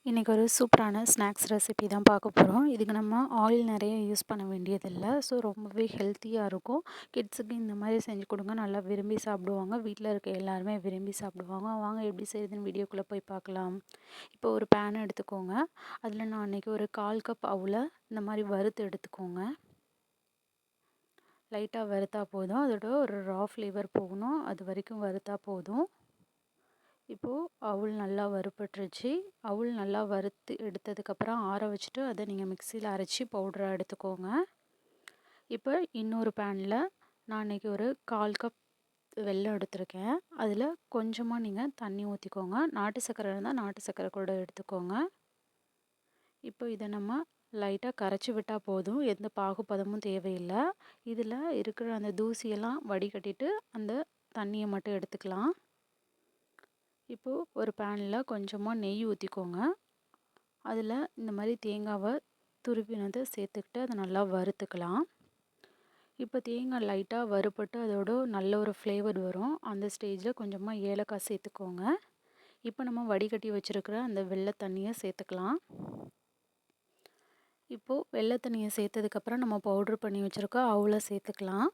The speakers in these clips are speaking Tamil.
இன்றைக்கி ஒரு சூப்பரான ஸ்நாக்ஸ் ரெசிபி தான் பார்க்க போகிறோம். இதுக்கு நம்ம ஆயில் நிறைய யூஸ் பண்ண வேண்டியதில்லை. ஸோ ரொம்பவே ஹெல்த்தியாக இருக்கும். கிட்ஸுக்கு இந்த மாதிரி செஞ்சு கொடுங்க, நல்லா விரும்பி சாப்பிடுவாங்க. வீட்டில் இருக்க எல்லாருமே விரும்பி சாப்பிடுவாங்க. வாங்க எப்படி செய்யுதுன்னு வீடியோக்குள்ளே போய் பார்க்கலாம். இப்போ ஒரு பேன் எடுத்துக்கோங்க. அதில் நான் அன்றைக்கி ஒரு 1/4 கப் அவுல இந்த மாதிரி வறுத்து எடுத்துக்கோங்க. லைட்டாக வறுத்தா போதும். அதோட ஒரு ரா ஃப்ளேவர் போகணும், அது வரைக்கும் வறுத்தா போதும். இப்போது அவுல் நல்லா வறுபட்டுருச்சு. அவுல் நல்லா வறுத்து எடுத்ததுக்கப்புறம் ஆற வச்சுட்டு அதை நீங்கள் மிக்சியில் அரைச்சி பவுடராக எடுத்துக்கோங்க. இப்போ இன்னொரு பேனில் நான் இன்றைக்கி ஒரு 1/4 கப் வெல்லம் எடுத்திருக்கேன். அதில் கொஞ்சமாக நீங்கள் தண்ணி ஊற்றிக்கோங்க. நாட்டு சர்க்கரை இருந்தால் நாட்டு சர்க்கரை கூட எடுத்துக்கோங்க. இப்போ இதை நம்ம லைட்டாக கரைச்சி விட்டால் போதும், எந்த பாகுபதமும் தேவையில்லை. இதில் இருக்கிற அந்த தூசியெல்லாம் வடிகட்டிட்டு அந்த தண்ணியை மட்டும் எடுத்துக்கலாம். இப்போது ஒரு பேனில் கொஞ்சமாக நெய் ஊற்றிக்கோங்க. அதில் இந்த மாதிரி தேங்காவை துருவினதை சேர்த்துக்கிட்டு அதை நல்லா வறுத்துக்கலாம். இப்போ தேங்காய் லைட்டாக வறுபட்டு அதோட நல்ல ஒரு ஃப்ளேவர் வரும். அந்த ஸ்டேஜில் கொஞ்சமாக ஏலக்காய் சேர்த்துக்கோங்க. இப்போ நம்ம வடிகட்டி வச்சுருக்கிற அந்த வெள்ளை தண்ணியை சேர்த்துக்கலாம். இப்போது வெள்ளை தண்ணியை சேர்த்ததுக்கப்புறம் நம்ம பவுட்ரு பண்ணி வச்சுருக்க அவுல சேர்த்துக்கலாம்.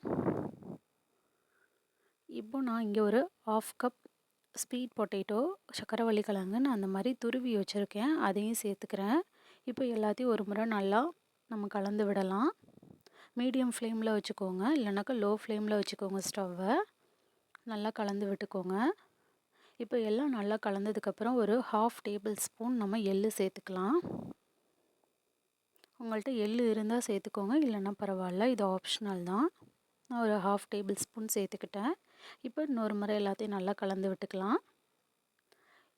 இப்போ நான் இங்கே ஒரு 1/2 கப் ஸ்வீட் பொட்டேட்டோ, சக்கரவள்ளி கிழங்கு நான் அந்த மாதிரி துருவி வச்சுருக்கேன், அதையும் சேர்த்துக்கிறேன். இப்போ எல்லாத்தையும் ஒரு முறை நல்லா நம்ம கலந்து விடலாம். மீடியம் ஃப்ளேமில் வச்சுக்கோங்க, இல்லைனாக்கா லோ ஃப்ளேமில் வச்சுக்கோங்க ஸ்டவ்வை. நல்லா கலந்து விட்டுக்கோங்க. இப்போ எல்லாம் நல்லா கலந்ததுக்கப்புறம் ஒரு 1/2 டேபிள் ஸ்பூன் நம்ம எள்ளு சேர்த்துக்கலாம். உங்கள்கிட்ட எள்ளு இருந்தால் சேர்த்துக்கோங்க, இல்லைன்னா பரவாயில்ல, இது ஆப்ஷனல் தான். நான் ஒரு 1/2 டேபிள் ஸ்பூன் சேர்த்துக்கிட்டேன். இப்போ இன்னொரு முறை எல்லாத்தையும் நல்லா கலந்து விட்டுக்கலாம்.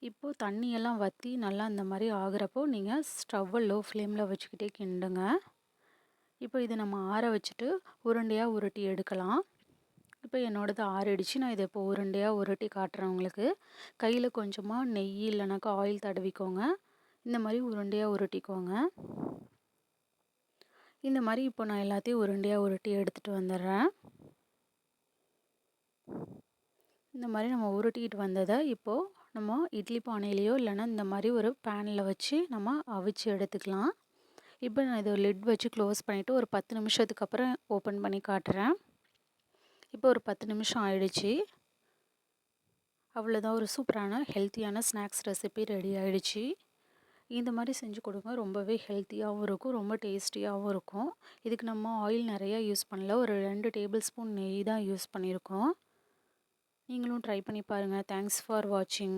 இப்போது தண்ணியெல்லாம் வற்றி நல்லா இந்த மாதிரி ஆகிறப்போ நீங்கள் ஸ்டவ்வை லோ ஃப்ளேமில் வச்சுக்கிட்டே கிண்டுங்க. இப்போ இதை நம்ம ஆற வச்சுட்டு உருண்டையாக உருட்டி எடுக்கலாம். இப்போ என்னோடது ஆறிடுச்சு. நான் இதை இப்போ உருண்டையாக உருட்டி காட்டுறேன் உங்களுக்கு. கையில் கொஞ்சமாக நெய் இல்லைனாக்கா ஆயில் தடவிக்கோங்க. இந்த மாதிரி உருண்டையாக உருட்டிக்கோங்க. இந்த மாதிரி இப்போ நான் எல்லாத்தையும் உருண்டையாக உருட்டி எடுத்துகிட்டு வந்துடுறேன். இந்த மாதிரி நம்ம உருட்டிக்கிட்டு வந்ததை இப்போது நம்ம இட்லி பானையிலையோ இல்லைன்னா இந்த மாதிரி ஒரு பேனில் வச்சு நம்ம அவிச்சு எடுத்துக்கலாம். இப்போ நான் இதை லிட் வச்சு க்ளோஸ் பண்ணிவிட்டு ஒரு 10 நிமிஷத்துக்கு அப்புறம் ஓப்பன் பண்ணி காட்டுறேன். இப்போ ஒரு 10 நிமிஷம் ஆயிடுச்சு. அவ்வளோதான், ஒரு சூப்பரான ஹெல்த்தியான ஸ்நாக்ஸ் ரெசிபி ரெடி ஆகிடுச்சு. இந்த மாதிரி செஞ்சு கொடுங்க, ரொம்பவே ஹெல்த்தியாகவும் இருக்கும், ரொம்ப டேஸ்டியாகவும் இருக்கும். இதுக்கு நம்ம ஆயில் நிறையா யூஸ் பண்ணல, ஒரு 2 டேபிள் ஸ்பூன் நெய் தான் யூஸ் பண்ணியிருக்கோம். நீங்களும் ட்ரை பண்ணி பாருங்கள். தேங்க்ஸ் ஃபார் வாட்சிங்.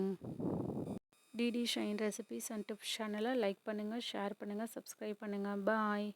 DD shine recipes and tips சேனலை லைக் பண்ணுங்கள், ஷேர் பண்ணுங்கள், சப்ஸ்கிரைப் பண்ணுங்கள். பாய்.